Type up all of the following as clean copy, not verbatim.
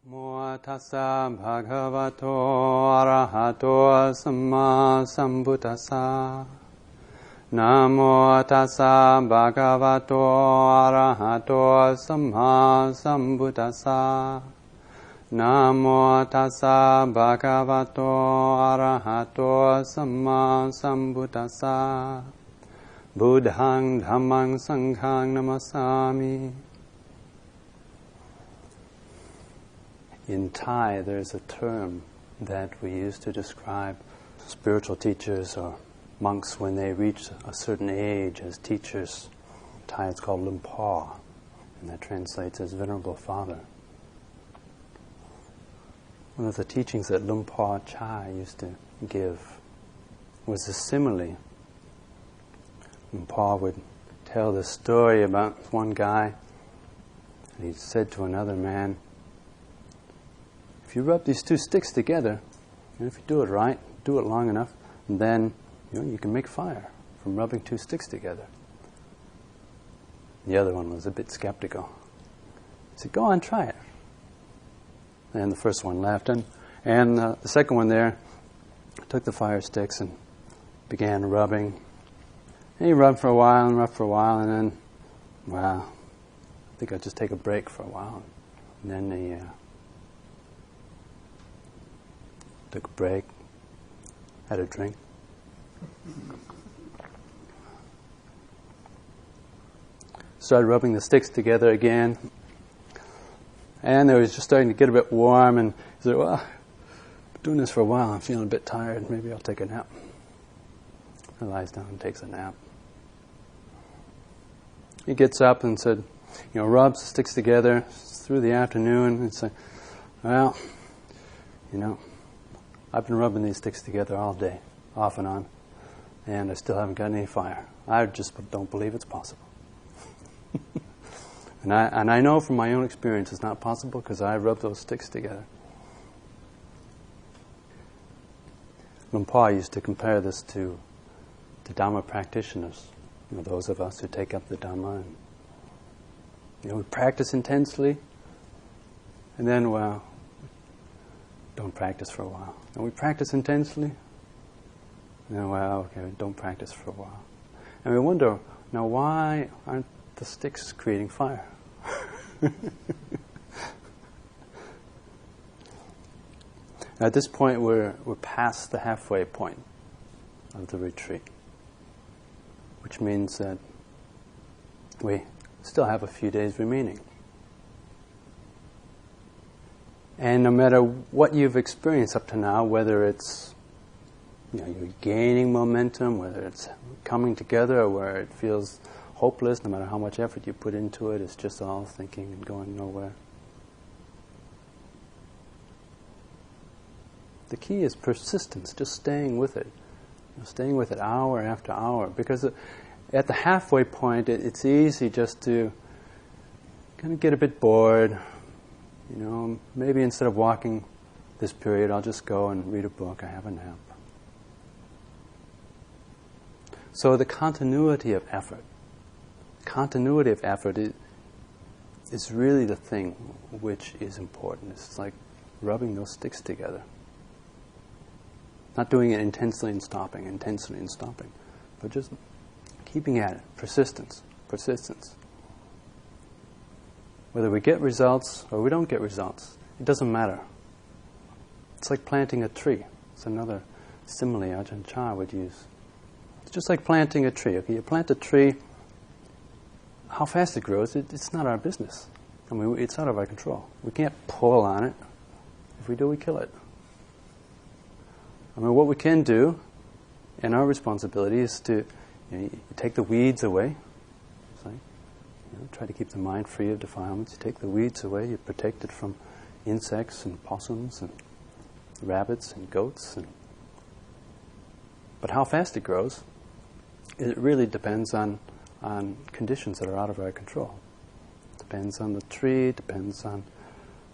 Namo tassa bhagavato arahato samma sambuddhassa. Namo tassa bhagavato arahato samma sambuddhassa. Namo tassa bhagavato arahato samma sambuddhassa. Buddhang dhammang sanghang namasami. In Thai, there's a term that we use to describe spiritual teachers or monks when they reach a certain age as teachers. In Thai, it's called Lumpha, and that translates as Venerable Father. One of the teachings that Lumpha Chah used to give was a simile. Lumpha would tell the story about one guy, and he said to another man, if you rub these two sticks together, and if you do it right, do it long enough, and then you can make fire from rubbing two sticks together. The other one was a bit skeptical. He said, go on, try it. And the first one laughed, and the second one there took the fire sticks and began rubbing. And he rubbed for a while, and then, well, I think I'll just take a break for a while. And then he took a break, had a drink. Started rubbing the sticks together again. And they were just starting to get a bit warm, and he said, well, I've been doing this for a while, I'm feeling a bit tired, maybe I'll take a nap. He lies down and takes a nap. He gets up and said, rubs the sticks together through the afternoon and said, well, I've been rubbing these sticks together all day, off and on, and I still haven't gotten any fire. I just don't believe it's possible. and I know from my own experience it's not possible because I rubbed those sticks together. Lumpha used to compare this to Dhamma practitioners, those of us who take up the Dhamma. And, we practice intensely, and then, don't practice for a while. And we practice intensely, and then, don't practice for a while. And we wonder, now why aren't the sticks creating fire? At this point, we're past the halfway point of the retreat, which means that we still have a few days remaining. And no matter what you've experienced up to now, whether it's you're gaining momentum, whether it's coming together, or where it feels hopeless, no matter how much effort you put into it, it's just all thinking and going nowhere. The key is persistence, just staying with it. Staying with it hour after hour. Because at the halfway point, it's easy just to kind of get a bit bored. Maybe instead of walking this period, I'll just go and read a book, I have a nap. So the continuity of effort is really the thing which is important. It's like rubbing those sticks together. Not doing it intensely and stopping, but just keeping at it. Persistence. Whether we get results or we don't get results, it doesn't matter. It's like planting a tree. It's another simile Ajahn Chah would use. It's just like planting a tree. Okay, you plant a tree, how fast it grows, it's not our business. It's out of our control. We can't pull on it. If we do, we kill it. What we can do, and our responsibility, is to you take the weeds away. It's like, try to keep the mind free of defilements. You take the weeds away, you protect it from insects and possums and rabbits and goats. But how fast it grows, it really depends on conditions that are out of our control. It depends on the tree, depends on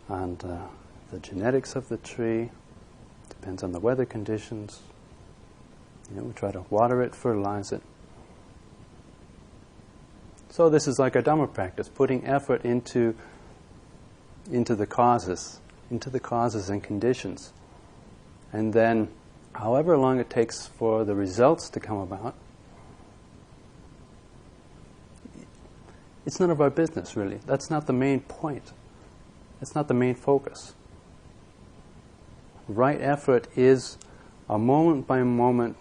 the genetics of the tree, depends on the weather conditions. We try to water it, fertilize it. So this is like a Dhamma practice, putting effort into the causes into the causes and conditions. And then, however long it takes for the results to come about, it's none of our business, really. That's not the main point. That's not the main focus. Right effort is a moment-by-moment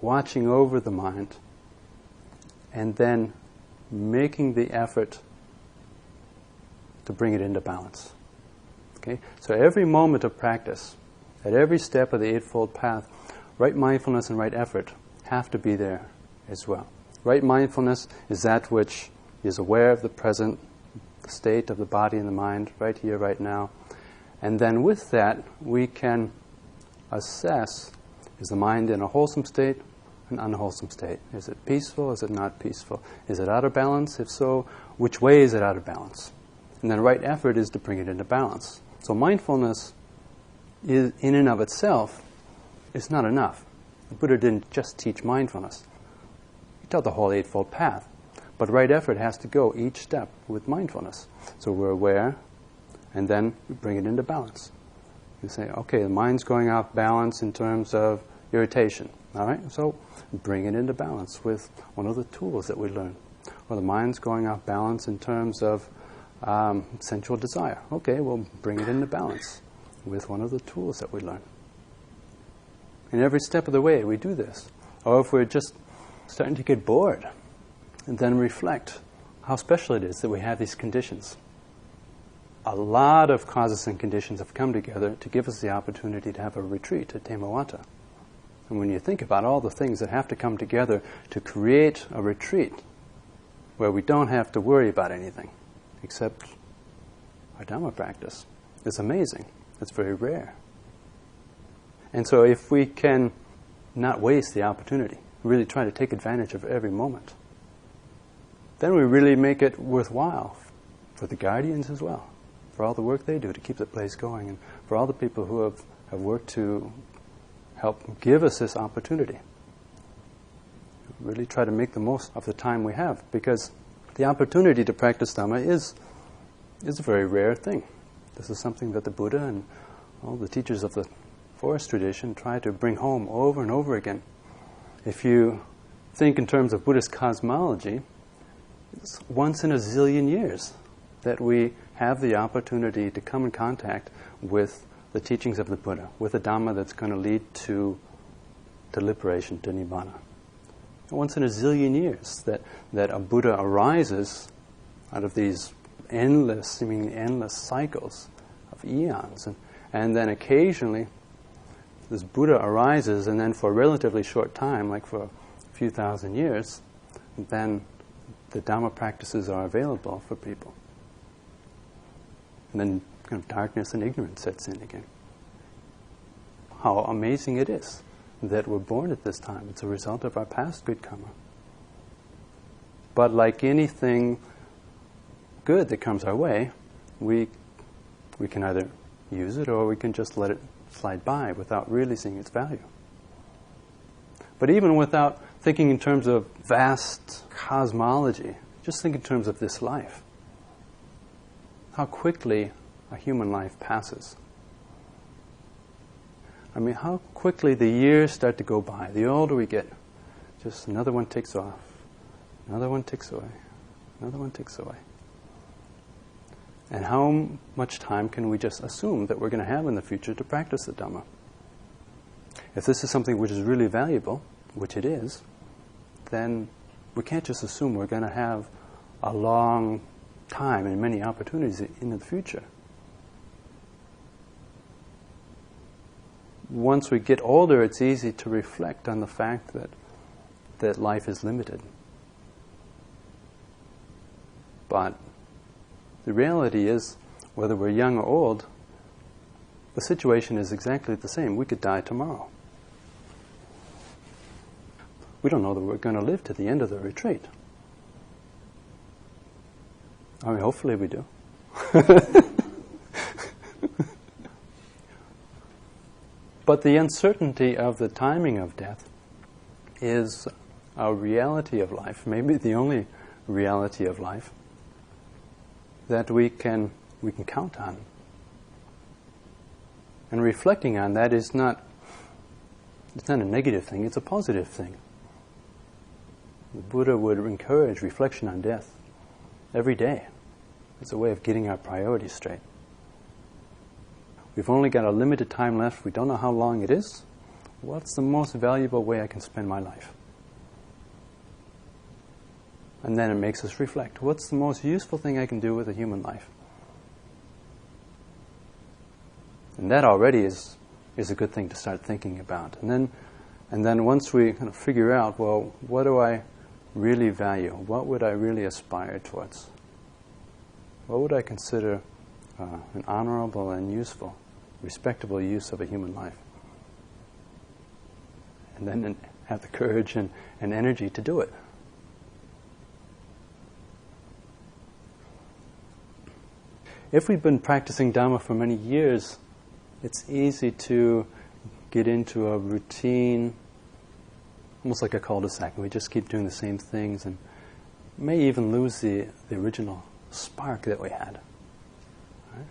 watching over the mind and then making the effort to bring it into balance. Okay? So every moment of practice, at every step of the Eightfold Path, right mindfulness and right effort have to be there as well. Right mindfulness is that which is aware of the present state of the body and the mind, right here, right now. And then with that, we can assess, is the mind in a wholesome state, an unwholesome state? Is it peaceful? Is it not peaceful? Is it out of balance? If so, which way is it out of balance? And then right effort is to bring it into balance. So mindfulness is, in and of itself, is not enough. The Buddha didn't just teach mindfulness. He taught the whole Eightfold Path. But right effort has to go each step with mindfulness. So we're aware, and then we bring it into balance. You say, okay, the mind's going off balance in terms of irritation. All right, so bring it into balance with one of the tools that we learn. Or the mind's going off balance in terms of sensual desire. Okay, we'll bring it into balance with one of the tools that we learn. And every step of the way we do this. Or if we're just starting to get bored, and then reflect how special it is that we have these conditions. A lot of causes and conditions have come together to give us the opportunity to have a retreat at Temawata. And when you think about all the things that have to come together to create a retreat where we don't have to worry about anything except our Dhamma practice, it's amazing. It's very rare. And so if we can not waste the opportunity, really try to take advantage of every moment, then we really make it worthwhile for the guardians as well, for all the work they do to keep the place going, and for all the people who have worked to help give us this opportunity. Really try to make the most of the time we have, because the opportunity to practice Dhamma is a very rare thing. This is something that the Buddha and all the teachers of the forest tradition try to bring home over and over again. If you think in terms of Buddhist cosmology, it's once in a zillion years that we have the opportunity to come in contact with the teachings of the Buddha, with a Dhamma that's going to lead to liberation, to Nibbana. Once in a zillion years that a Buddha arises out of these endless cycles of eons. And then occasionally this Buddha arises, and then for a relatively short time, like for a few thousand years, then the Dhamma practices are available for people. And then kind of darkness and ignorance sets in again. How amazing it is that we're born at this time. It's a result of our past good karma. But like anything good that comes our way, we can either use it or we can just let it slide by without really seeing its value. But even without thinking in terms of vast cosmology, just think in terms of this life. How quickly a human life passes. I mean, how quickly the years start to go by. The older we get, just another one ticks off, another one ticks away, another one ticks away. And how much time can we just assume that we're going to have in the future to practice the Dhamma? If this is something which is really valuable, which it is, then we can't just assume we're going to have a long time and many opportunities in the future. Once we get older, it's easy to reflect on the fact that life is limited. But the reality is, whether we're young or old, the situation is exactly the same. We could die tomorrow. We don't know that we're going to live to the end of the retreat. I mean, hopefully we do. But the uncertainty of the timing of death is a reality of life, maybe the only reality of life that we can count on. And reflecting on that is not, it's not a negative thing, it's a positive thing. The Buddha would encourage reflection on death every day. It's a way of getting our priorities straight. We've only got a limited time left, we don't know how long it is. What's the most valuable way I can spend my life? And then it makes us reflect. What's the most useful thing I can do with a human life? And that already is a good thing to start thinking about. And then once we kind of figure out, well, what do I really value? What would I really aspire towards? What would I consider an honorable and useful, respectable use of a human life? And then have the courage and energy to do it. If we've been practicing Dhamma for many years, it's easy to get into a routine, almost like a cul-de-sac, and we just keep doing the same things and may even lose the original spark that we had. Right?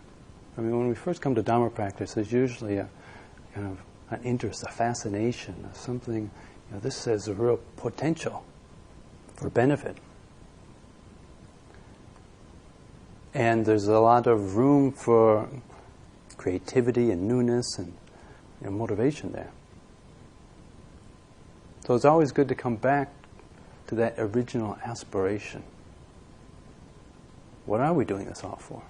I mean, when we first come to Dhamma practice, there's usually a kind of an interest, a fascination, something, this has a real potential for benefit. And there's a lot of room for creativity and newness and motivation there. So it's always good to come back to that original aspiration. What are we doing this all for?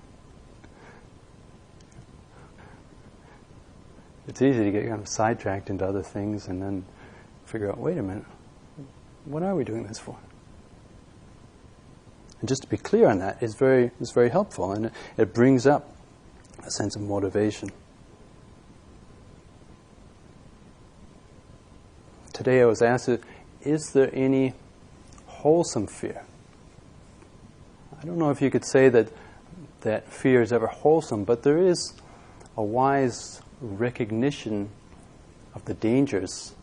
It's easy to get kind of sidetracked into other things and then figure out, wait a minute, what are we doing this for? And just to be clear on that is very helpful, and it brings up a sense of motivation. Today I was asked, is there any wholesome fear? I don't know if you could say that fear is ever wholesome, but there is a wise recognition of the dangers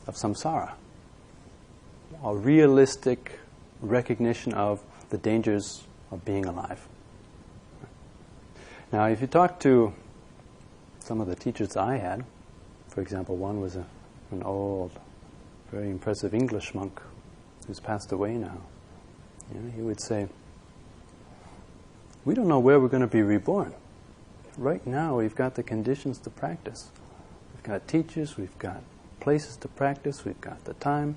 of samsara, a realistic recognition of the dangers of being alive. Now, if you talk to some of the teachers I had, for example, one was an old, very impressive English monk who's passed away now. He would say, we don't know where we're going to be reborn. Right now, we've got the conditions to practice. We've got teachers, we've got places to practice, we've got the time.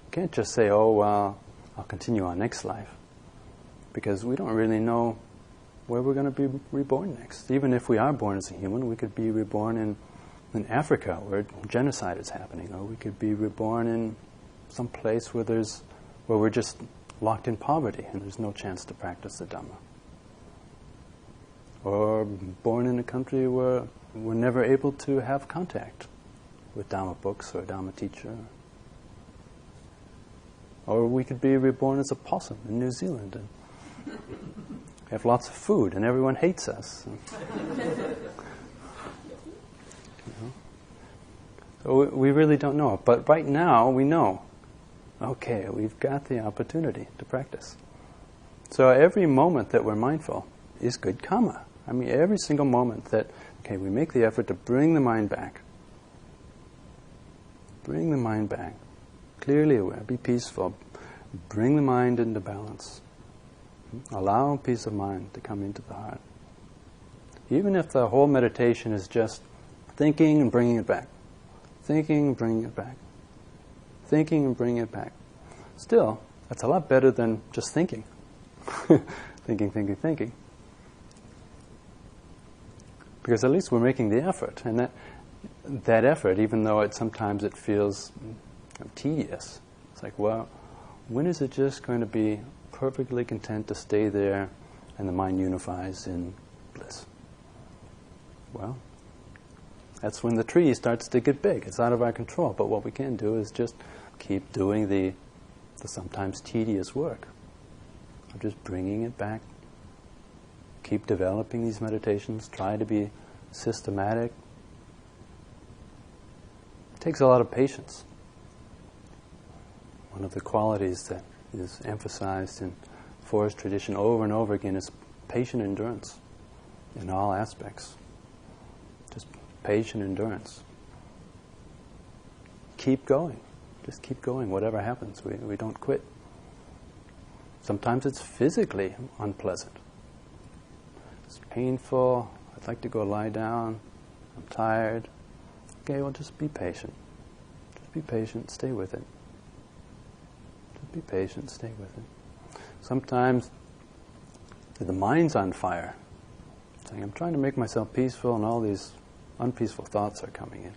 You can't just say, oh, well, I'll continue on next life, because we don't really know where we're going to be reborn next. Even if we are born as a human, we could be reborn in Africa where genocide is happening, or we could be reborn in some place where we're just locked in poverty and there's no chance to practice the Dhamma. Or born in a country where we're never able to have contact with Dhamma books or a Dhamma teacher. Or we could be reborn as a possum in New Zealand and have lots of food and everyone hates us. So we really don't know. But right now we know, okay, we've got the opportunity to practice. So every moment that we're mindful is good karma. I mean, every single moment that, okay, we make the effort to bring the mind back. Bring the mind back. Clearly aware, be peaceful. Bring the mind into balance. Allow peace of mind to come into the heart. Even if the whole meditation is just thinking and bringing it back. Thinking and bringing it back. Thinking and bringing it back. Still, that's a lot better than just thinking. Thinking. Because at least we're making the effort. And that effort, even though sometimes it feels tedious, it's like, well, when is it just going to be perfectly content to stay there and the mind unifies in bliss? Well, that's when the tree starts to get big. It's out of our control. But what we can do is just keep doing the sometimes tedious work of just bringing it back. Keep developing these meditations. Try to be systematic. It takes a lot of patience. One of the qualities that is emphasized in forest tradition over and over again is patient endurance. in all aspects. Just patient endurance. Keep going. Just keep going, whatever happens. We don't quit. Sometimes it's physically unpleasant. It's painful. I'd like to go lie down. I'm tired. Okay, well, just be patient. Just be patient. Stay with it. Just be patient. Stay with it. Sometimes the mind's on fire. Saying, I'm trying to make myself peaceful, and all these unpeaceful thoughts are coming in.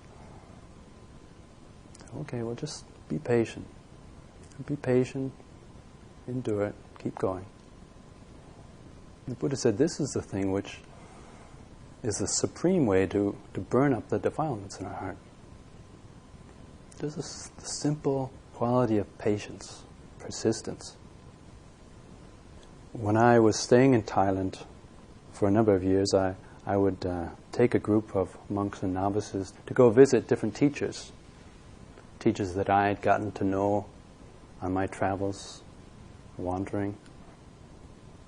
Okay, well, just be patient. Be patient. Endure it. Keep going. The Buddha said this is the thing which is the supreme way to burn up the defilements in our heart. There's the simple quality of patience, persistence. When I was staying in Thailand for a number of years, I would take a group of monks and novices to go visit different teachers that I had gotten to know on my travels, wandering.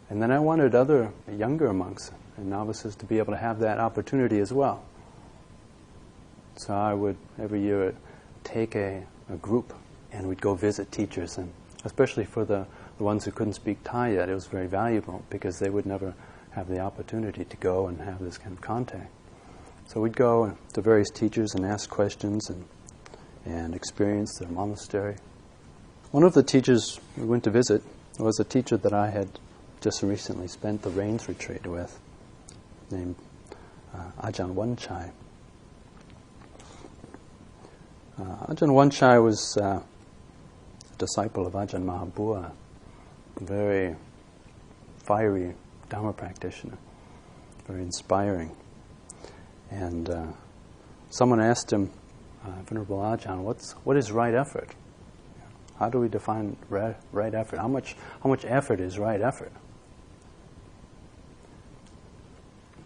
And then I wanted other younger monks and novices to be able to have that opportunity as well. So I would, every year, take a group and we'd go visit teachers. And especially for the ones who couldn't speak Thai yet, it was very valuable because they would never have the opportunity to go and have this kind of contact. So we'd go to various teachers and ask questions and experience their monastery. One of the teachers we went to visit was a teacher that I had just recently spent the Rains retreat with, named Ajahn Chah. Ajahn Chah was a disciple of Ajahn Mahabua, a very fiery Dharma practitioner, very inspiring. And someone asked him, Venerable Ajahn, what is right effort? How do we define right effort? How much effort is right effort?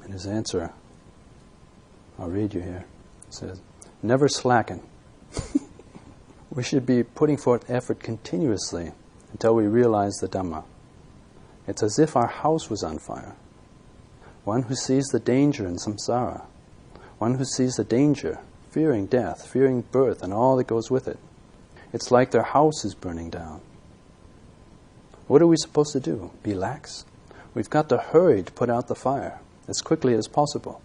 And his answer, I'll read you here. It says, never slacken. We should be putting forth effort continuously until we realize the Dhamma. It's as if our house was on fire. One who sees the danger in samsara, one who sees the danger, fearing death, fearing birth, and all that goes with it. It's like their house is burning down. What are we supposed to do? Be lax? We've got to hurry to put out the fire as quickly as possible.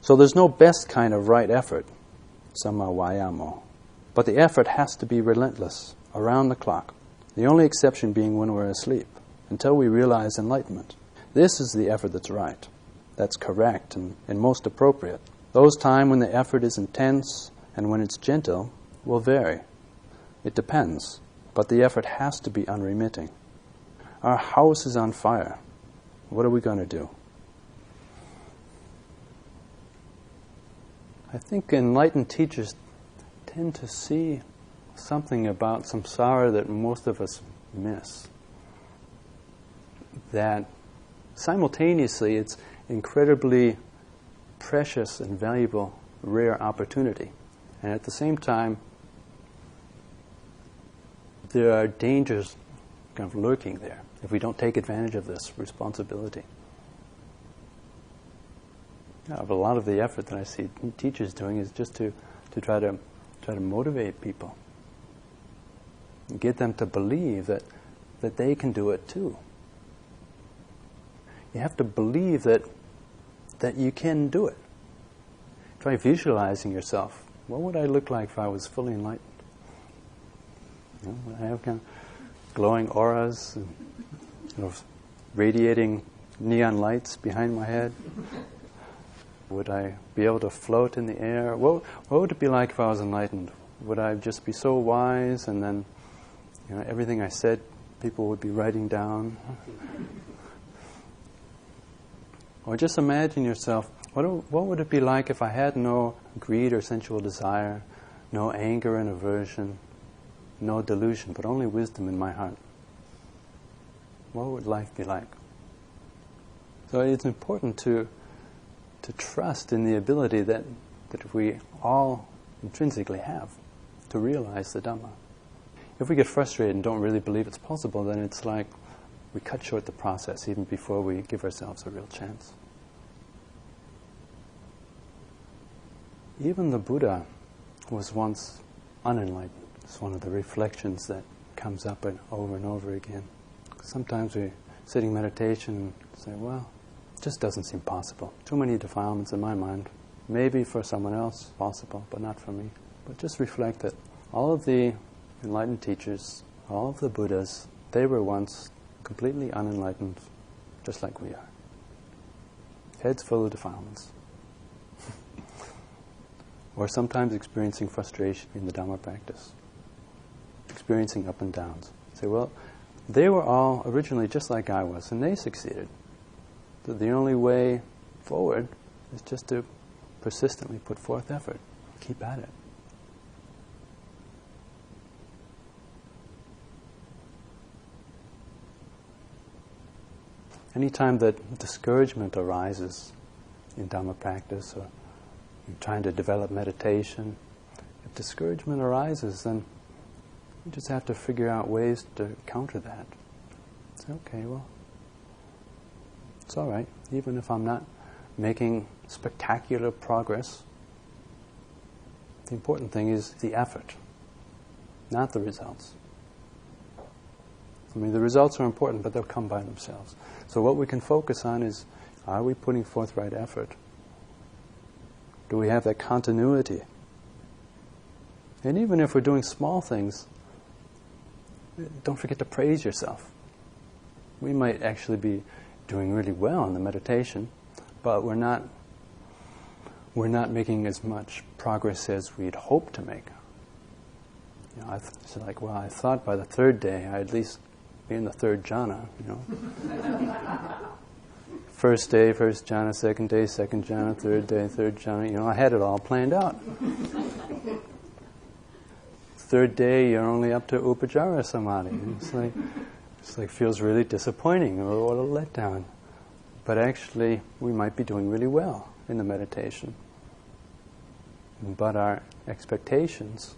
So there's no best kind of right effort, samma vayamo. But the effort has to be relentless, around the clock. The only exception being when we're asleep, until we realize enlightenment. This is the effort that's right, that's correct and most appropriate. Those times when the effort is intense and when it's gentle will vary. It depends, but the effort has to be unremitting. Our house is on fire. What are we going to do? I think enlightened teachers tend to see something about samsara that most of us miss. That simultaneously it's incredibly precious and valuable, rare opportunity. And at the same time, there are dangers kind of lurking there if we don't take advantage of this responsibility. A lot of the effort that I see teachers doing is just to try to motivate people, get them to believe that they can do it too. You have to believe that you can do it. Try visualizing yourself. What would I look like if I was fully enlightened? You know, I have kind of glowing auras and radiating neon lights behind my head. Would I be able to float in the air? What would it be like if I was enlightened? Would I just be so wise and then everything I said people would be writing down? Or just imagine yourself, what would it be like if I had no greed or sensual desire, no anger and aversion, no delusion, but only wisdom in my heart? What would life be like? So it's important to trust in the ability that we all intrinsically have to realize the Dhamma. If we get frustrated and don't really believe it's possible, then it's like we cut short the process even before we give ourselves a real chance. even the Buddha was once unenlightened. It's one of the reflections that comes up over and over again. Sometimes we're sitting meditation and say, well, it just doesn't seem possible. Too many defilements in my mind. Maybe for someone else possible, but not for me. But just reflect that all of the enlightened teachers, all of the Buddhas, they were once completely unenlightened, just like we are. Heads full of defilements. Or sometimes experiencing frustration in the Dhamma practice. Experiencing up and downs. Say, well, they were all originally just like I was, and they succeeded. So the only way forward is just to persistently put forth effort. Keep at it. Anytime that discouragement arises in Dhamma practice, or you're trying to develop meditation, if discouragement arises, then you just have to figure out ways to counter that. Say, okay, well, it's all right. Even if I'm not making spectacular progress, the important thing is the effort, not the results. I mean, the results are important, but they'll come by themselves. So what we can focus on is, are we putting forth right effort? Do we have that continuity? And even if we're doing small things, don't forget to praise yourself. We might actually be doing really well in the meditation, but we're not making as much progress as we'd hoped to make. You know, I thought by the third day I'd at least be in the third jhana, you know. First day, first jhana, second day, second jhana, third day, third jhana. You know, I had it all planned out. Third day, you're only up to upajjhara samadhi. It's like feels really disappointing, or what a letdown. But actually, we might be doing really well in the meditation. But our expectations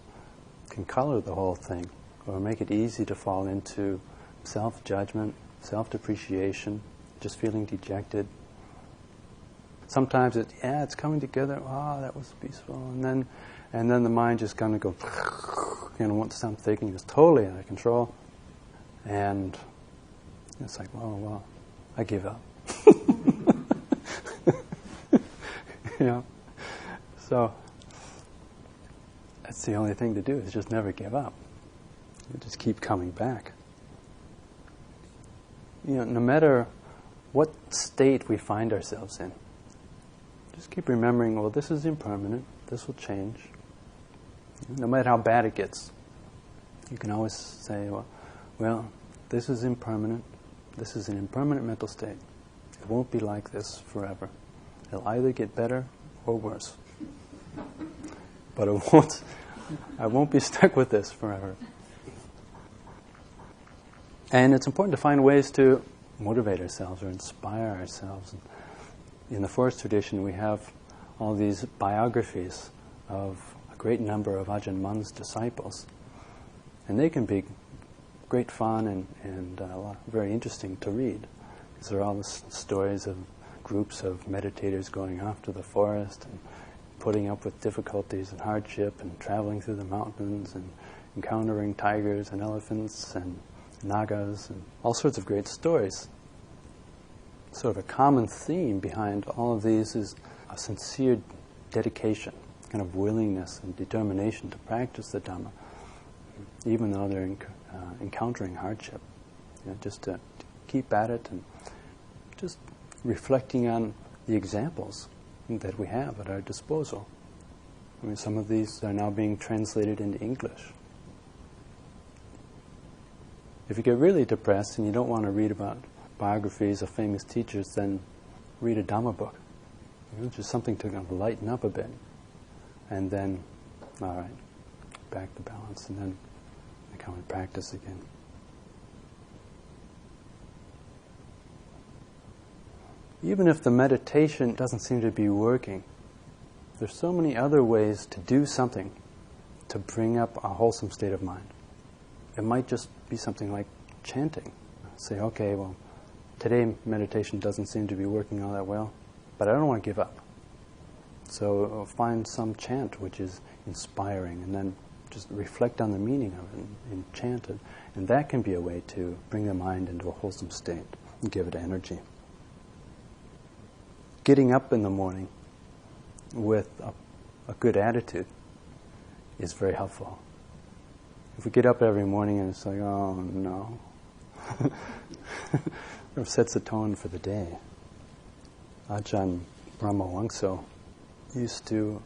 can color the whole thing, or make it easy to fall into self-judgment, self-depreciation, just feeling dejected. Sometimes it's coming together. Oh, that was peaceful, and then the mind just kind of goes, you know, once I'm thinking it's totally out of control, and it's like, well, I give up. You know, so that's the only thing to do, is just never give up. You just keep coming back. You know, no matter what state we find ourselves in, just keep remembering, well, this is impermanent, this will change. No matter how bad it gets, you can always say, well, this is impermanent, this is an impermanent mental state. It won't be like this forever. It'll either get better or worse. But I won't be stuck with this forever. And it's important to find ways to motivate ourselves or inspire ourselves. In the forest tradition, we have all these biographies of a great number of Ajahn Mun's disciples. And they can be great fun and very interesting to read. These are all the stories of groups of meditators going off to the forest and putting up with difficulties and hardship and traveling through the mountains and encountering tigers and elephants and nagas and all sorts of great stories. Sort of a common theme behind all of these is a sincere dedication, kind of willingness and determination to practice the Dhamma, even though they're encountering hardship. You know, just to keep at it and just reflecting on the examples that we have at our disposal. I mean, some of these are now being translated into English. If you get really depressed and you don't want to read about biographies of famous teachers, then read a Dhamma book. You know, just something to kind of lighten up a bit. And then, all right, back to balance, and then come and practice again. Even if the meditation doesn't seem to be working, there's so many other ways to do something to bring up a wholesome state of mind. It might just be something like chanting. Say, okay, well, today meditation doesn't seem to be working all that well, but I don't want to give up. So find some chant which is inspiring, and then just reflect on the meaning of it and chant it. And that can be a way to bring the mind into a wholesome state and give it energy. Getting up in the morning with a good attitude is very helpful. If we get up every morning and it's like, oh no, it sets the tone for the day. Ajahn Brahmawangso used to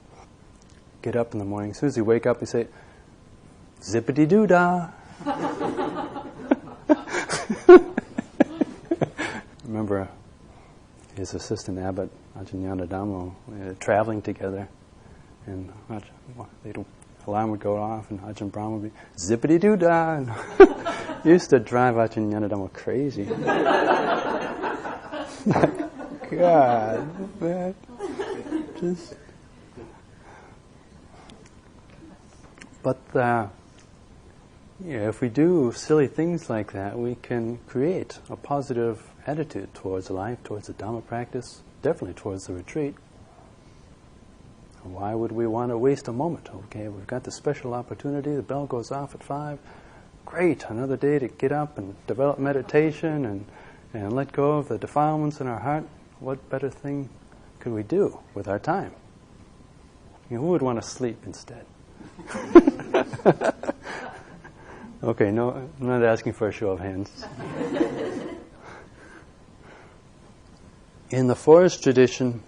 get up in the morning. As soon as he wake up, he'd say, zippity-doo-dah. Remember his assistant abbot, Ajahn Chandako, traveling together, and the alarm would go off, and Ajahn Brahma would be zippity-doo-dah. And used to drive Ajahn Chandako crazy. God, man, just. But if we do silly things like that, we can create a positive attitude towards life, towards the Dhamma practice, definitely towards the retreat. Why would we want to waste a moment? Okay, we've got the special opportunity, the bell goes off at 5. Great, another day to get up and develop meditation and let go of the defilements in our heart. What better thing could we do with our time? Who would want to sleep instead? Okay, no, I'm not asking for a show of hands. In the forest tradition,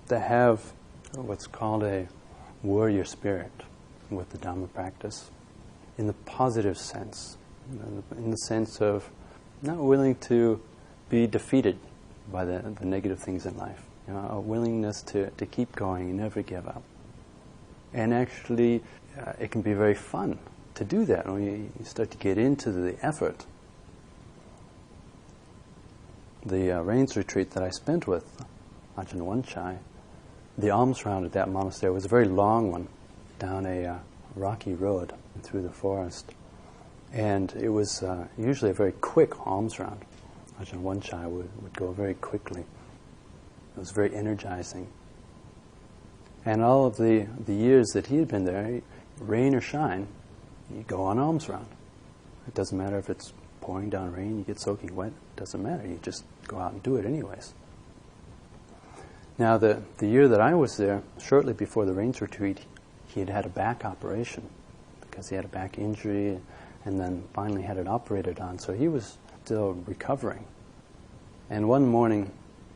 they have what's called a warrior spirit with the Dhamma practice, in the positive sense, in the sense of not willing to be defeated by the negative things in life, a willingness to keep going and never give up. And actually, it can be very fun to do that when you start to get into the effort. The rains retreat that I spent with Ajahn Chah, the alms round at that monastery was a very long one, down a rocky road through the forest. And it was usually a very quick alms round. Ajahn Chah would go very quickly. It was very energizing. And all of the years that he had been there, rain or shine, you go on alms round. It doesn't matter if it's pouring down rain, you get soaking wet, it doesn't matter, you just go out and do it anyways. Now the year that I was there, shortly before the rains retreat, he had had a back operation because he had a back injury and then finally had it operated on, so he was still recovering. And one morning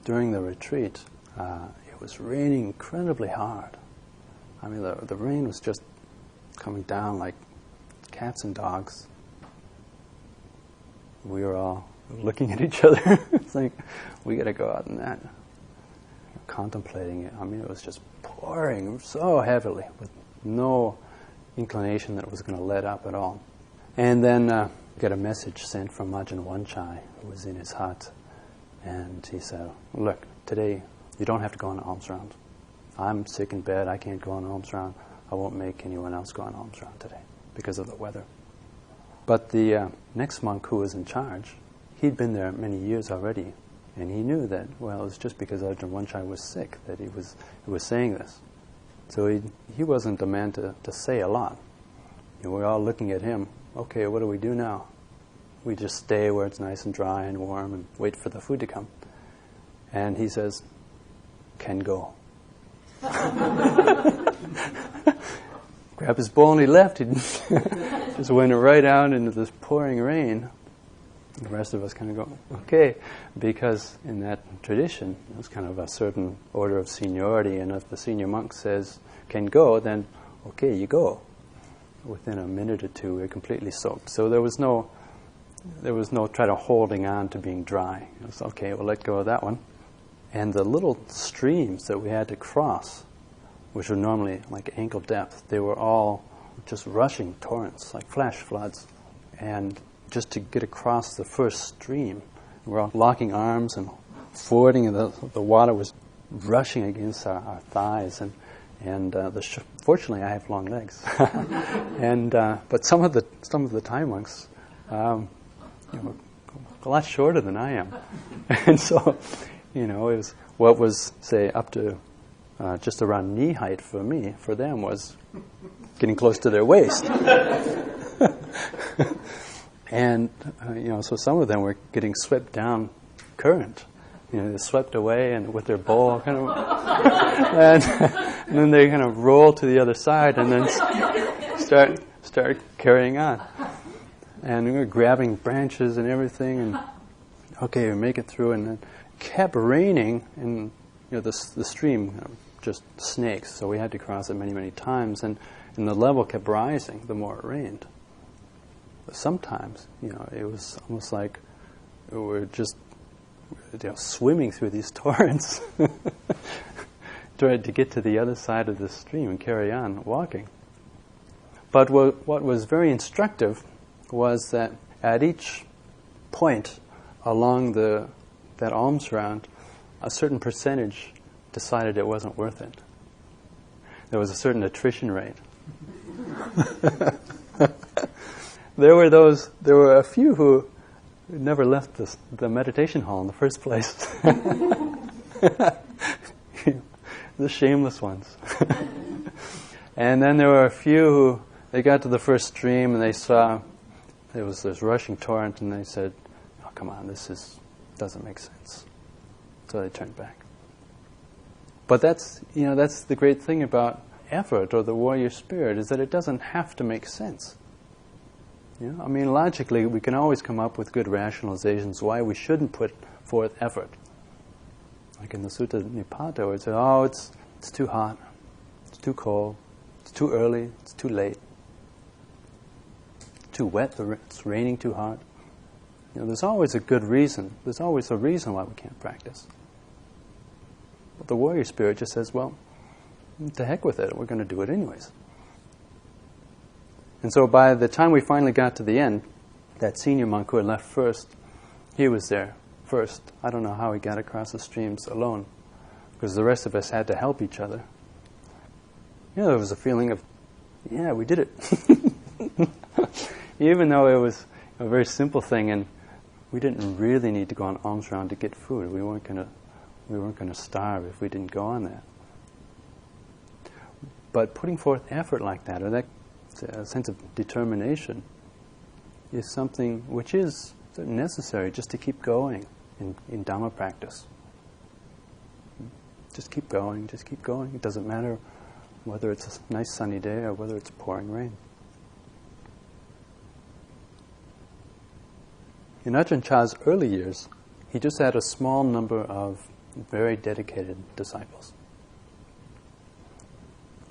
during the retreat, it was raining incredibly hard. I mean, the rain was just coming down like cats and dogs. We were all looking at each other. It's like, we got to go out in that. Contemplating it. I mean, it was just pouring so heavily with no inclination that it was going to let up at all. And then got a message sent from Ajahn Chah, who was in his hut. And he said, look, today you don't have to go on an alms round. I'm sick in bed, I can't go on an alms round. I won't make anyone else go on an alms round today because of the weather. But the next monk who was in charge, he'd been there many years already, and he knew that, well, it was just because Ajahn Chah was sick that he was saying this. So he wasn't a man to say a lot. We're all looking at him, okay, what do we do now? We just stay where it's nice and dry and warm and wait for the food to come. And he says, can go. Grabbed his bowl and he left. He just went right out into this pouring rain. The rest of us kind of go, okay, because in that tradition, there's kind of a certain order of seniority, and if the senior monk says, can go, then okay, you go. Within a minute or two, we're completely soaked. So there was no try to holding on to being dry. It was, okay, we'll let go of that one. And the little streams that we had to cross, which were normally like ankle depth, they were all just rushing torrents, like flash floods. And just to get across the first stream, we were all locking arms and fording, and the water was rushing against our thighs. And fortunately, I have long legs. And but some of the Thai monks, a lot shorter than I am, and so. It was what was, say, up to just around knee height for me. For them was getting close to their waist. And, so some of them were getting swept down current. They swept away and with their bowl kind of, and then they kind of roll to the other side and then start carrying on. And we were grabbing branches and everything, and okay, we make it through, and it kept raining, and the stream just snakes, so we had to cross it many, many times, and the level kept rising the more it rained. But sometimes, it was almost like we were just swimming through these torrents, tried to get to the other side of the stream and carry on walking. But what was very instructive was that at each point along that alms round, a certain percentage decided it wasn't worth it. There was a certain attrition rate. There were a few who never left the meditation hall in the first place. The shameless ones. And then there were a few who, they got to the first stream and they saw there was this rushing torrent, and they said, "Oh, come on, this doesn't make sense." So they turned back. But that's the great thing about effort or the warrior spirit, is that it doesn't have to make sense. Logically, we can always come up with good rationalizations why we shouldn't put forth effort. Like in the Sutta Nipata, where it says, it's too hot, it's too cold, it's too early, it's too late, too wet, it's raining too hard. There's always a good reason. There's always a reason why we can't practice. But the warrior spirit just says, well, to heck with it, we're going to do it anyways. And so by the time we finally got to the end, that senior monk who had left first, he was there first. I don't know how he got across the streams alone, because the rest of us had to help each other. There was a feeling of, yeah, we did it. Even though it was a very simple thing, and we didn't really need to go on alms round to get food. We weren't going to starve if we didn't go on that. But putting forth effort like that, or that sense of determination, is something which is necessary just to keep going in Dhamma practice. Just keep going, just keep going. It doesn't matter whether it's a nice sunny day or whether it's pouring rain. In Ajahn Chah's early years, he just had a small number of very dedicated disciples.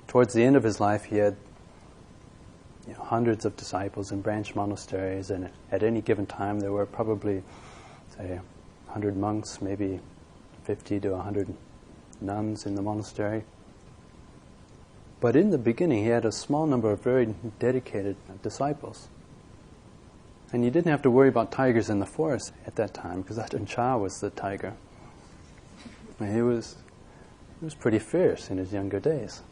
Towards the end of his life, he had hundreds of disciples in branch monasteries, and at any given time there were probably, say, 100 monks, maybe 50 to 100 nuns in the monastery. But in the beginning, he had a small number of very dedicated disciples. And you didn't have to worry about tigers in the forest at that time, because Ajahn Chah was the tiger. And he was pretty fierce in his younger days.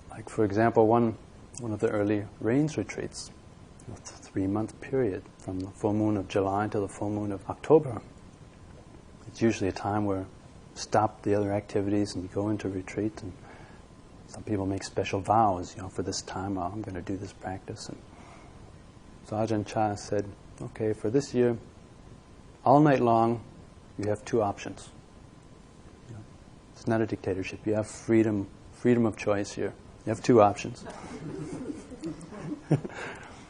Like, for example, one of the early rains retreats, a 3-month period from the full moon of July to the full moon of October. It's usually a time where stop the other activities and you go into retreat, and some people make special vows, for this time I'm going to do this practice. And so Ajahn Chah said, okay, for this year, all night long, you have 2 options. It's not a dictatorship. You have freedom of choice here. You have 2 options.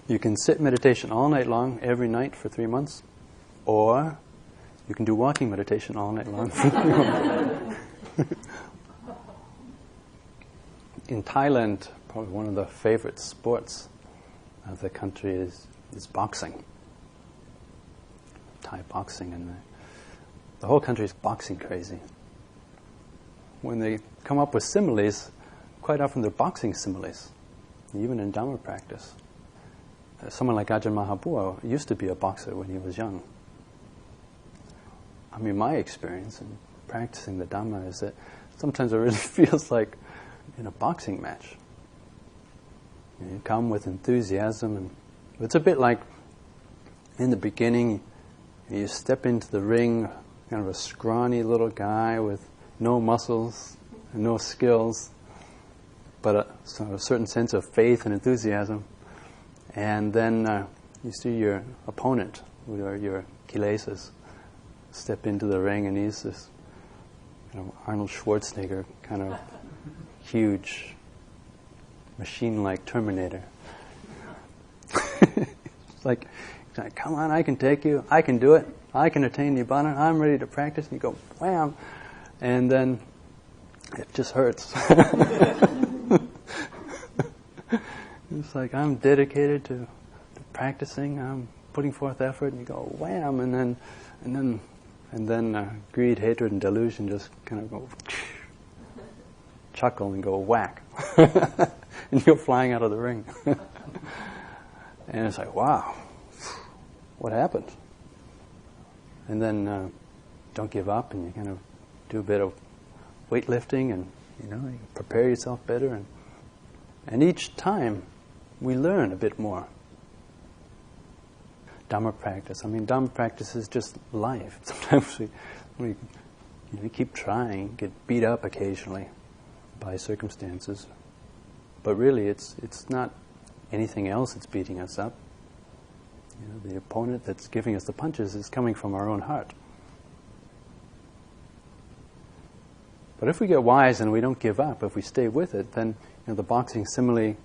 You can sit meditation all night long, every night for 3 months, or you can do walking meditation all night long for 3 months. In Thailand, probably one of the favorite sports of the country is boxing. Thai boxing, and the whole country is boxing crazy. When they come up with similes, quite often they're boxing similes, even in Dhamma practice. Someone like Ajahn Mahabua used to be a boxer when he was young. My experience in practicing the Dhamma is that sometimes it really feels like in a boxing match. You come with enthusiasm, and it's a bit like in the beginning, you step into the ring, kind of a scrawny little guy with no muscles, no skills, but a sort of certain sense of faith and enthusiasm. And then you see your opponent, or your kilesas, step into the ring, and he's this Arnold Schwarzenegger kind of huge, machine-like Terminator. It's like, come on, I can take you, I can do it, I can attain Nibbana, I'm ready to practice. And you go, wham! And then it just hurts. It's like, I'm dedicated to practicing, I'm putting forth effort, and you go, wham! And then greed, hatred, and delusion just kind of go, chuckle and go whack. And you're flying out of the ring. And it's like, wow, what happened? And then don't give up, and you kind of do a bit of weightlifting, and you prepare yourself better. And each time we learn a bit more. Dhamma practice. Dhamma practice is just life. Sometimes we keep trying, get beat up occasionally by circumstances, but really it's not anything else that's beating us up. The opponent that's giving us the punches is coming from our own heart. But if we get wise and we don't give up, if we stay with it, then the boxing simile,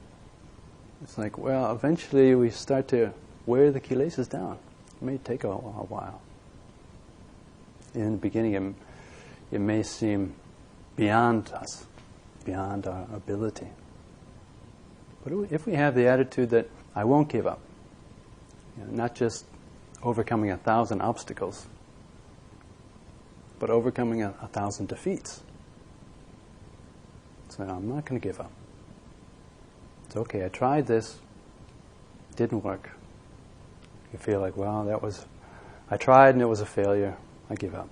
it's like, well, eventually we start to wear the kilesas down. It may take a while. In the beginning, it may seem beyond us, beyond our ability. But if we have the attitude that I won't give up, not just overcoming 1,000 obstacles, but overcoming 1,000 defeats. So I'm not going to give up. It's okay, I tried this, didn't work. You feel like, well, I tried and it was a failure, I give up.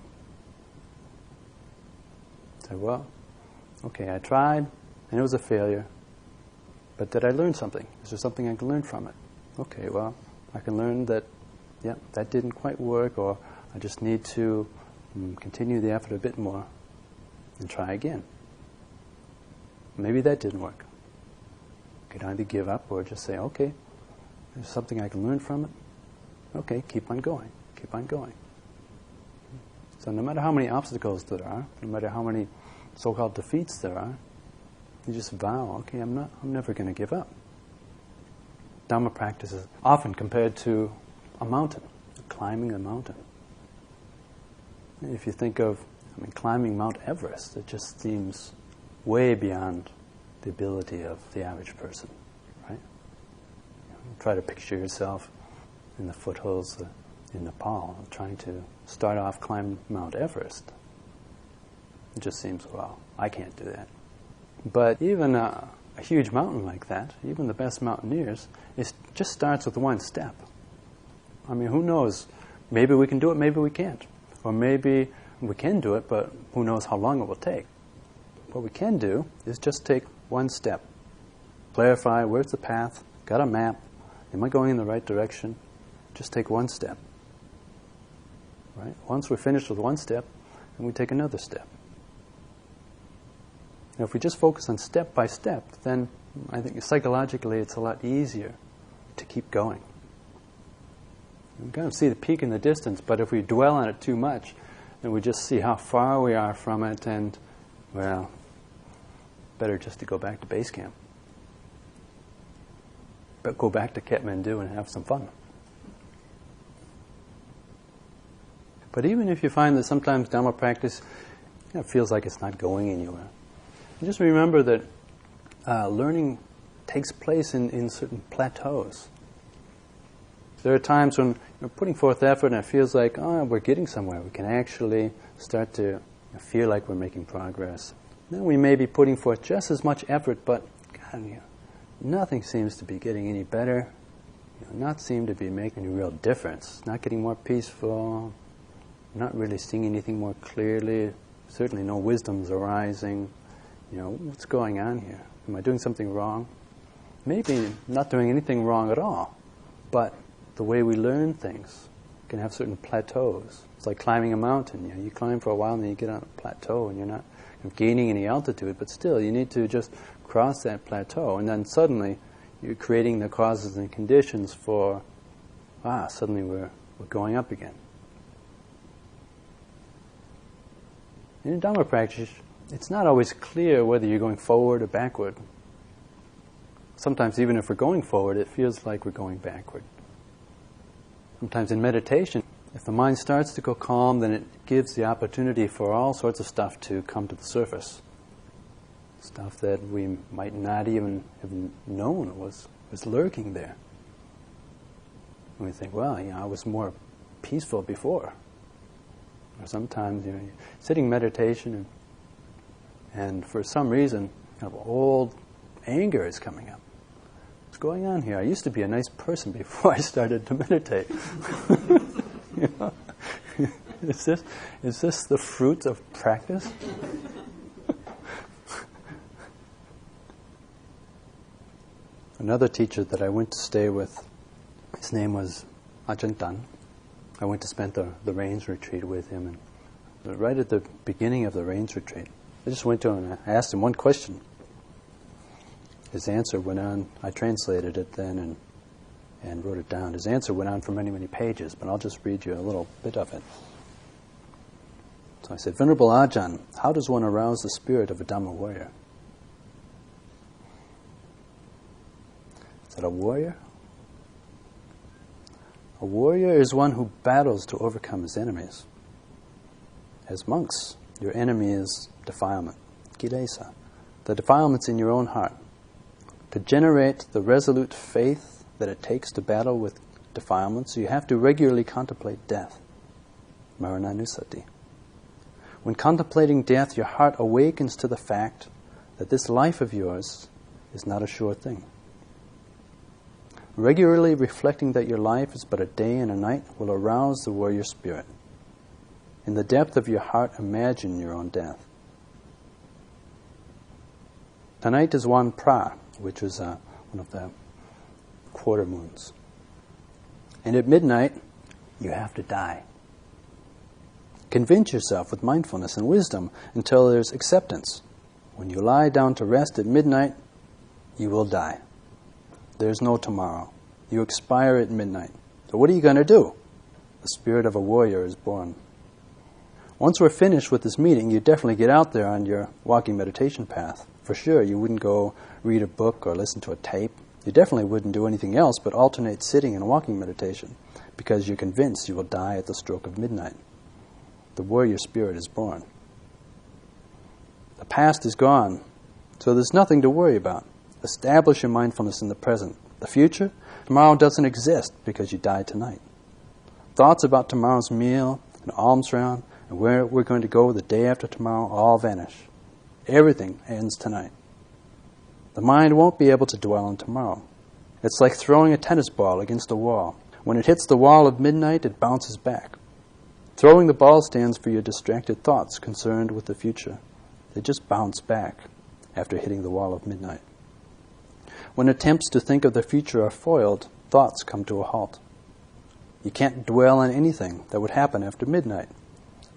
Say, well, okay, I tried and it was a failure, but did I learn something? Is there something I can learn from it? Okay, well, I can learn that, that didn't quite work, or I just need to continue the effort a bit more and try again. Maybe that didn't work. I could either give up or just say, okay, there's something I can learn from it. Okay, keep on going, keep on going. So no matter how many obstacles there are, no matter how many so-called defeats there are, you just vow, okay, I'm never going to give up. Dhamma practice is often compared to a mountain, climbing a mountain. If you think of, climbing Mount Everest, it just seems way beyond the ability of the average person, right? Try to picture yourself in the foothills in Nepal, trying to start off climb Mount Everest. It just seems, well, I can't do that. But even a huge mountain like that, even the best mountaineers, it just starts with one step. Who knows? Maybe we can do it, maybe we can't. Or maybe we can do it, but who knows how long it will take. What we can do is just take one step. Clarify, where's the path? Got a map? Am I going in the right direction? Just take one step. Right? Once we're finished with one step, then we take another step. Now, if we just focus on step by step, then I think psychologically it's a lot easier to keep going. We kind of see the peak in the distance, but if we dwell on it too much, then we just see how far we are from it, and, well, better just to go back to base camp. But go back to Kathmandu and have some fun. But even if you find that sometimes Dhamma practice feels like it's not going anywhere, just remember that learning takes place in certain plateaus. There are times when we're putting forth effort and it feels like, we're getting somewhere. We can actually start to feel like we're making progress. Then we may be putting forth just as much effort, but God, nothing seems to be getting any better. Not seem to be making a real difference. Not getting more peaceful. Not really seeing anything more clearly. Certainly no wisdom's arising. What's going on here? Am I doing something wrong? Maybe not doing anything wrong at all, but the way we learn things can have certain plateaus. It's like climbing a mountain. You climb for a while and then you get on a plateau and you're not of gaining any altitude, but still you need to just cross that plateau, and then suddenly you're creating the causes and conditions for, suddenly we're going up again. In a Dhamma practice, it's not always clear whether you're going forward or backward. Sometimes even if we're going forward, it feels like we're going backward. Sometimes in meditation, if the mind starts to go calm, then it gives the opportunity for all sorts of stuff to come to the surface. Stuff that we might not even have known was lurking there. And we think, well, I was more peaceful before. Or sometimes, you're sitting meditation and for some reason, kind of old anger is coming up. What's going on here? I used to be a nice person before I started to meditate. Is this the fruit of practice? Another teacher that I went to stay with, his name was Ajahn Chah. I went to spend the rains retreat with him, and right at the beginning of the rains retreat, I just went to him and I asked him one question. His answer went on. I translated it then and wrote it down. His answer went on for many, many pages, but I'll just read you a little bit of it. So I said, Venerable Ajahn, how does one arouse the spirit of a Dhamma warrior? Is that a warrior? A warrior is one who battles to overcome his enemies. As monks, your enemy is defilement, kilesa, the defilements in your own heart. To generate the resolute faith that it takes to battle with defilements, you have to regularly contemplate death, marananusati. When contemplating death, your heart awakens to the fact that this life of yours is not a sure thing. Regularly reflecting that your life is but a day and a night will arouse the warrior spirit. In the depth of your heart, imagine your own death. Tonight is one pra, which is one of the quarter moons. And at midnight, you have to die. Convince yourself with mindfulness and wisdom until there's acceptance. When you lie down to rest at midnight, you will die. There's no tomorrow. You expire at midnight. So what are you going to do? The spirit of a warrior is born. Once we're finished with this meeting, you definitely get out there on your walking meditation path. For sure, you wouldn't go read a book or listen to a tape. You definitely wouldn't do anything else but alternate sitting and walking meditation because you're convinced you will die at the stroke of midnight. The warrior spirit is born. The past is gone, so there's nothing to worry about. Establish your mindfulness in the present. The future, tomorrow doesn't exist because you died tonight. Thoughts about tomorrow's meal, an alms round, and where we're going to go the day after tomorrow all vanish. Everything ends tonight. The mind won't be able to dwell on tomorrow. It's like throwing a tennis ball against a wall. When it hits the wall of midnight, it bounces back. Throwing the ball stands for your distracted thoughts concerned with the future. They just bounce back after hitting the wall of midnight. When attempts to think of the future are foiled, thoughts come to a halt. You can't dwell on anything that would happen after midnight.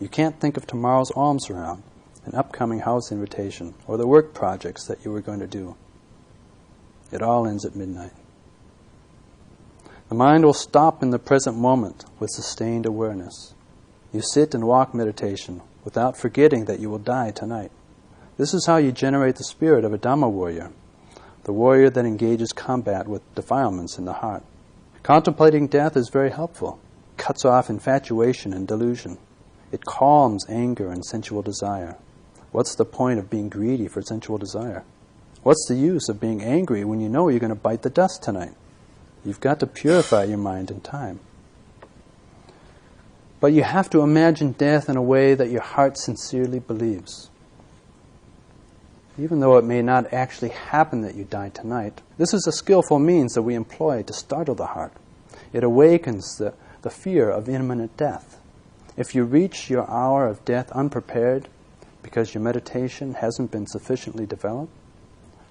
You can't think of tomorrow's alms round, an upcoming house invitation, or the work projects that you were going to do. It all ends at midnight. The mind will stop in the present moment with sustained awareness. You sit and walk meditation without forgetting that you will die tonight. This is how you generate the spirit of a Dhamma warrior, the warrior that engages combat with defilements in the heart. Contemplating death is very helpful. It cuts off infatuation and delusion. It calms anger and sensual desire. What's the point of being greedy for sensual desire? What's the use of being angry when you know you're going to bite the dust tonight? You've got to purify your mind in time. But you have to imagine death in a way that your heart sincerely believes. Even though it may not actually happen that you die tonight, this is a skillful means that we employ to startle the heart. It awakens the fear of imminent death. If you reach your hour of death unprepared because your meditation hasn't been sufficiently developed,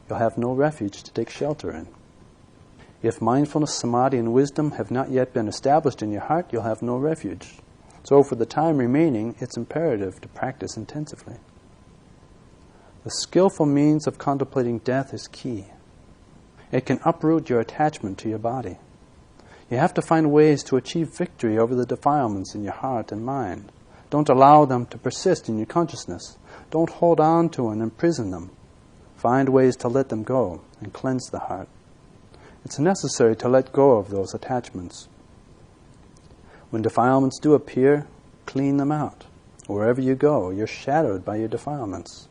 you'll have no refuge to take shelter in. If mindfulness, samadhi, and wisdom have not yet been established in your heart, you'll have no refuge. So for the time remaining, it's imperative to practice intensively. The skillful means of contemplating death is key. It can uproot your attachment to your body. You have to find ways to achieve victory over the defilements in your heart and mind. Don't allow them to persist in your consciousness. Don't hold on to and imprison them. Find ways to let them go and cleanse the heart. It's necessary to let go of those attachments. When defilements do appear, clean them out. Wherever you go, you're shadowed by your defilements.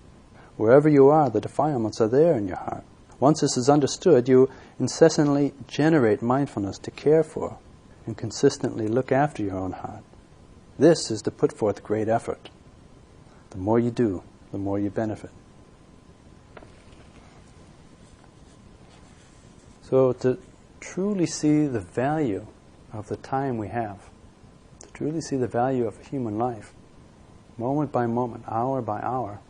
Wherever you are, the defilements are there in your heart. Once this is understood, you incessantly generate mindfulness to care for and consistently look after your own heart. This is to put forth great effort. The more you do, the more you benefit. So to truly see the value of the time we have, to truly see the value of a human life, moment by moment, hour by hour,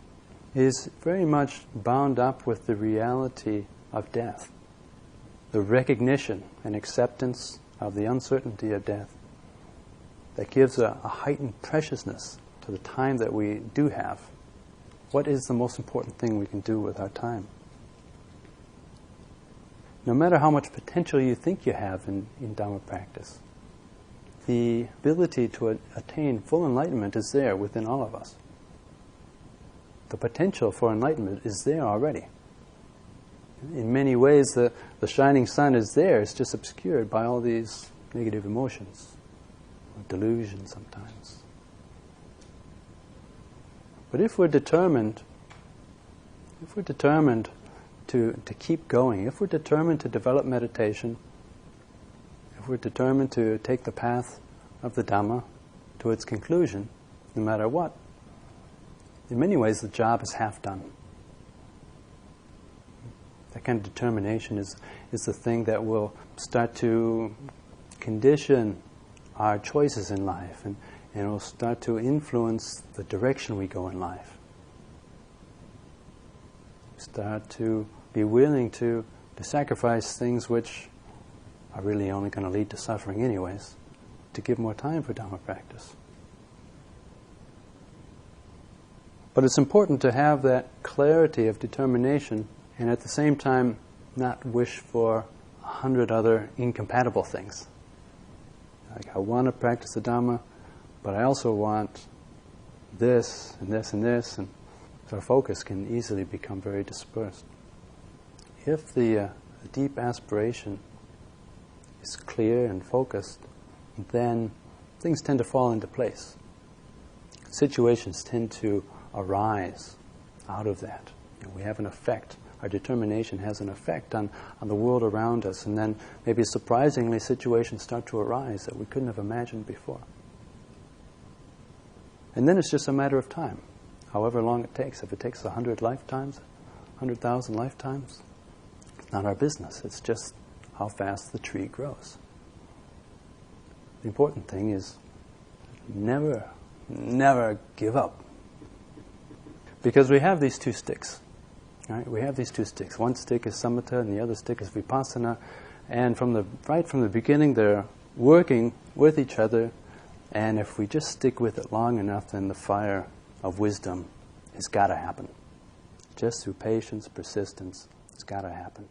is very much bound up with the reality of death, the recognition and acceptance of the uncertainty of death. That gives a heightened preciousness to the time that we do have. What is the most important thing we can do with our time? No matter how much potential you think you have in Dhamma practice, the ability to attain full enlightenment is there within all of us. The potential for enlightenment is there already. In many ways, the shining sun is there. It's just obscured by all these negative emotions, or delusion sometimes. But if we're determined to keep going, if we're determined to develop meditation, if we're determined to take the path of the Dhamma to its conclusion, no matter what, in many ways the job is half done. That kind of determination is the thing that will start to condition our choices in life, and it will start to influence the direction we go in life. Start to be willing to sacrifice things which are really only going to lead to suffering anyways, to give more time for Dhamma practice. But it's important to have that clarity of determination and at the same time not wish for 100 other incompatible things. Like, I want to practice the Dhamma, but I also want this and this and this, and so our focus can easily become very dispersed. If the deep aspiration is clear and focused, then things tend to fall into place. Situations tend to arise out of that. We have an effect. Our determination has an effect on the world around us, and then maybe surprisingly situations start to arise that we couldn't have imagined before. And then it's just a matter of time, however long it takes. If it takes 100 lifetimes, 100,000 lifetimes, it's not our business. It's just how fast the tree grows. The important thing is never give up. Because we have these two sticks. Right? We have these two sticks. One stick is samatha and the other stick is vipassana. And right from the beginning they're working with each other. And if we just stick with it long enough, then the fire of wisdom has got to happen. Just through patience, persistence, it's got to happen.